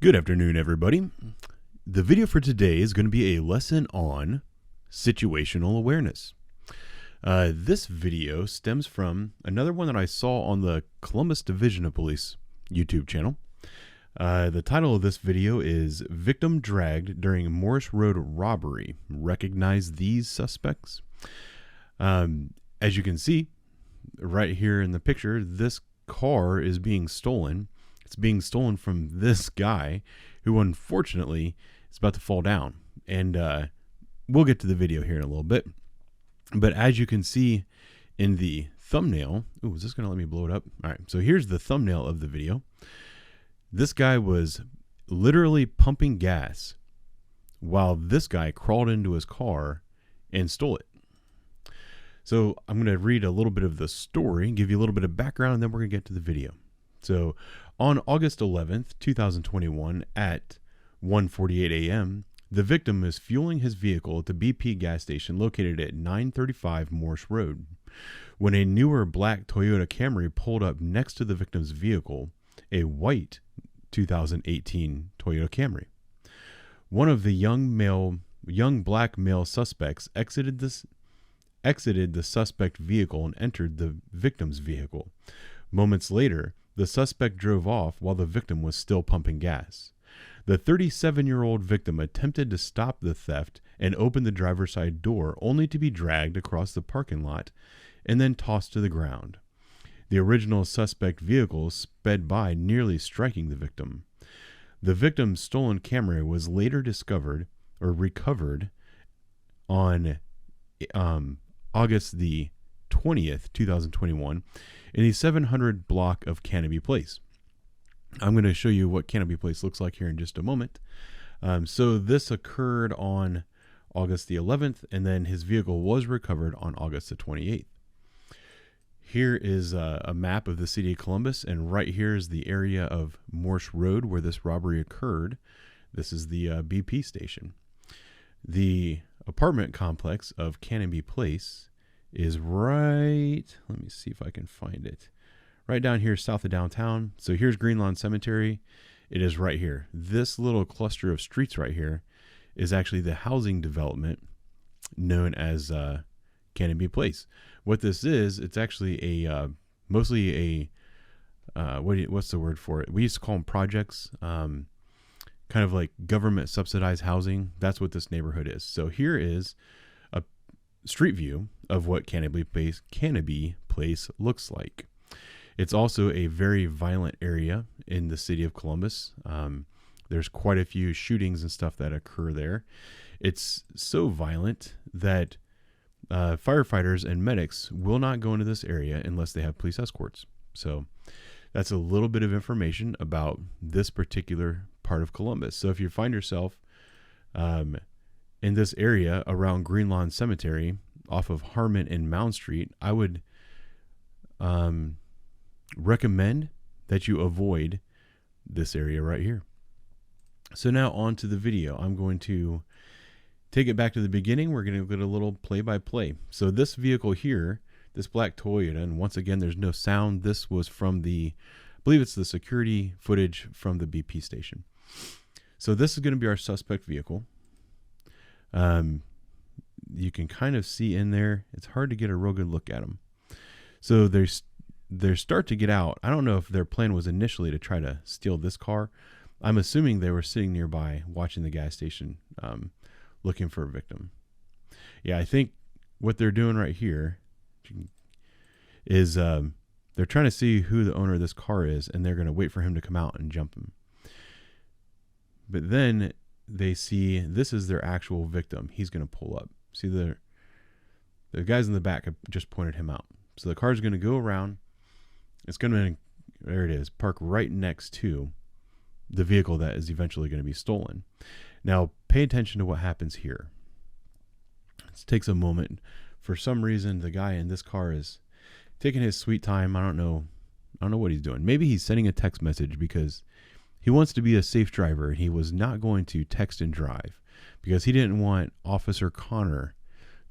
Good afternoon, everybody. The video for today is going to be a lesson on situational awareness. This video stems from another one that I saw on the Columbus Division of Police YouTube channel. The title of this video is Victim Dragged During Morris Road Robbery. Recognize these suspects? As you can see right here in the picture, this car is being stolen. It's being stolen from this guy who unfortunately is about to fall down. And we'll get to the video here in a little bit. But as you can see in the thumbnail, ooh, is this going to let me blow it up? All right, so here's the thumbnail of the video. This guy was literally pumping gas while this guy crawled into his car and stole it. So I'm going to read a little bit of the story, give you a little bit of background, and then we're going to get to the video. So on August 11th, 2021 at 1:48 a.m., the victim is fueling his vehicle at the BP gas station located at 935 Morse Road when a newer black Toyota Camry pulled up next to the victim's vehicle, a white 2018 Toyota Camry. One of the young black male suspects exited the suspect vehicle and entered the victim's vehicle. Moments later, the suspect drove off while the victim was still pumping gas. The 37-year-old victim attempted to stop the theft and open the driver's side door, only to be dragged across the parking lot and then tossed to the ground. The original suspect vehicle sped by, nearly striking the victim. The victim's stolen Camry was later recovered on August the 20th, 2021 in the 700 block of Canopy Place. I'm going to show you what Canopy Place looks like here in just a moment. So this occurred on August the 11th, and then his vehicle was recovered on August the 28th. Here is a map of the city of Columbus, and right here is the area of Morse Road where this robbery occurred. This is the BP station. The apartment complex of Canopy Place is right, let me see if I can find it, right down here south of downtown. So here's Green Lawn Cemetery. It is right here. This little cluster of streets right here is actually the housing development known as Canopy Place. What this is, it's actually a mostly a what's the word for it? We used to call them projects, kind of like government subsidized housing. That's what this neighborhood is. So here is a street view of what Canopy Place looks like. It's also a very violent area in the city of Columbus. There's quite a few shootings and stuff that occur there. It's so violent that firefighters and medics will not go into this area unless they have police escorts. So that's a little bit of information about this particular part of Columbus. So if you find yourself in this area around Green Lawn Cemetery off of Harmon and Mound Street, I would recommend that you avoid this area right here. So now on to the video. I'm going to take it back to the beginning. We're going to get a little play-by-play. So this vehicle here, this black Toyota, and once again, there's no sound. This was from I believe it's the security footage from the BP station. So this is going to be our suspect vehicle. You can kind of see in there. It's hard to get a real good look at them. So they start to get out. I don't know if their plan was initially to try to steal this car. I'm assuming they were sitting nearby watching the gas station, looking for a victim. Yeah, I think what they're doing right here is they're trying to see who the owner of this car is, and they're going to wait for him to come out and jump him. But then they see this is their actual victim. He's going to pull up. See, the guys in the back have just pointed him out. So the car is going to go around. It's going to, there it is, park right next to the vehicle that is eventually going to be stolen. Now, pay attention to what happens here. It takes a moment. For some reason, the guy in this car is taking his sweet time. I don't know what he's doing. Maybe he's sending a text message because he wants to be a safe driver. He was not going to text and drive because he didn't want Officer Connor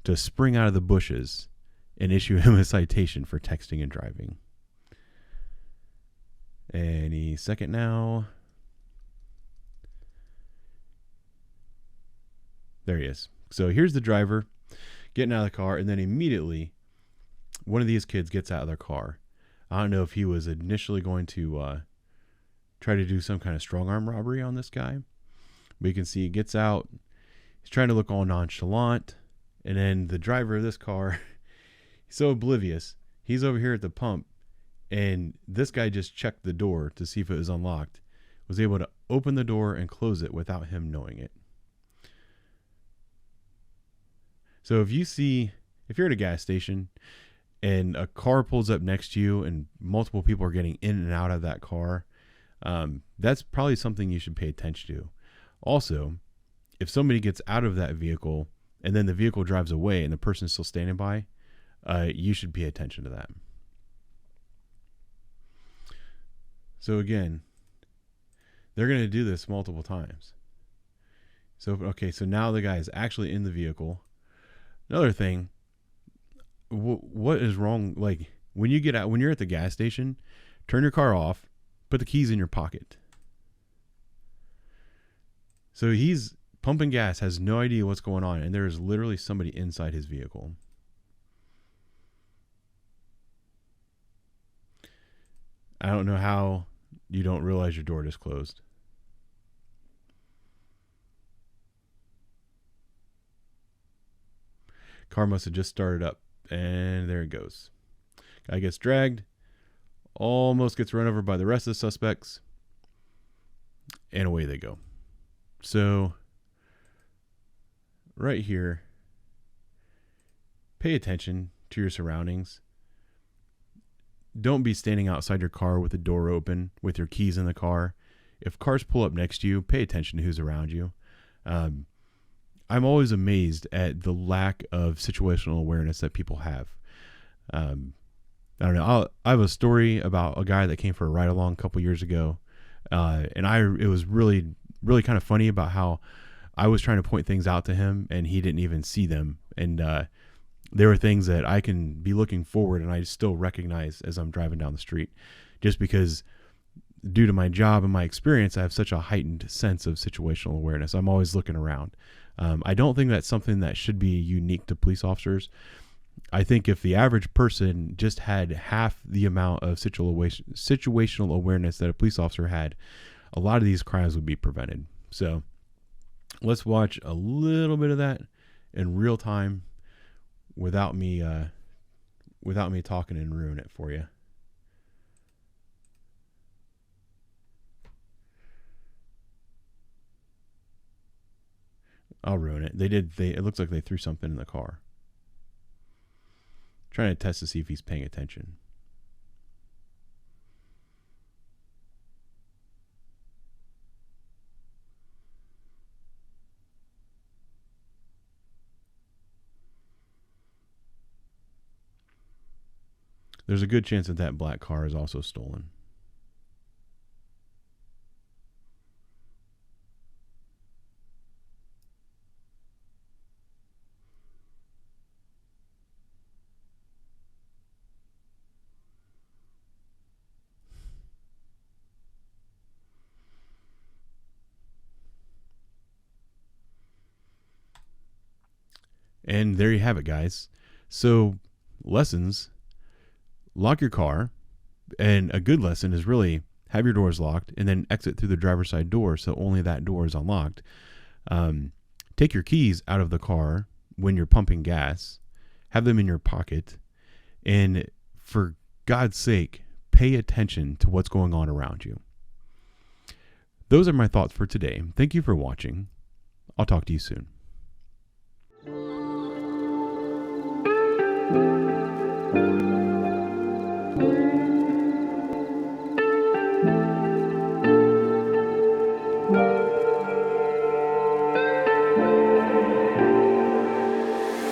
to spring out of the bushes and issue him a citation for texting and driving. Any second now. There he is. So here's the driver getting out of the car, and then immediately one of these kids gets out of their car. I don't know if he was initially going to try to do some kind of strong arm robbery on this guy, but you can see he gets out. He's trying to look all nonchalant, and then the driver of this car, he's so oblivious. He's over here at the pump, and this guy just checked the door to see if it was unlocked, was able to open the door and close it without him knowing it. So if you're at a gas station and a car pulls up next to you and multiple people are getting in and out of that car, that's probably something you should pay attention to. Also, if somebody gets out of that vehicle and then the vehicle drives away and the person is still standing by, you should pay attention to that. So again, they're going to do this multiple times. So now the guy is actually in the vehicle. Another thing, what is wrong? Like when you're at the gas station, turn your car off, put the keys in your pocket. So he's pumping gas, has no idea what's going on, and there is literally somebody inside his vehicle. I don't know how you don't realize your door is closed. Car must have just started up, and there it goes. Guy gets dragged, almost gets run over by the rest of the suspects, and away they go. So right here, pay attention to your surroundings. Don't be standing outside your car with the door open with your keys in the car. If cars pull up next to you, pay attention to who's around you. I'm always amazed at the lack of situational awareness that people have. I don't know. I have a story about a guy that came for a ride along a couple years ago. It was really, really kind of funny about how I was trying to point things out to him and he didn't even see them. And, there were things that I can be looking forward and I still recognize as I'm driving down the street, just because due to my job and my experience, I have such a heightened sense of situational awareness. I'm always looking around. I don't think that's something that should be unique to police officers. I think if the average person just had half the amount of situational awareness that a police officer had, a lot of these crimes would be prevented. So let's watch a little bit of that in real time without me talking and ruin it for you. I'll ruin it. It looks like they threw something in the car. Trying to test to see if he's paying attention. There's a good chance that that black car is also stolen. And there you have it, guys. So lessons: lock your car, and a good lesson is really have your doors locked and then exit through the driver's side door so only that door is unlocked. Take your keys out of the car when you're pumping gas, have them in your pocket, and for God's sake, pay attention to what's going on around you. Those are my thoughts for today. Thank you for watching. I'll talk to you soon.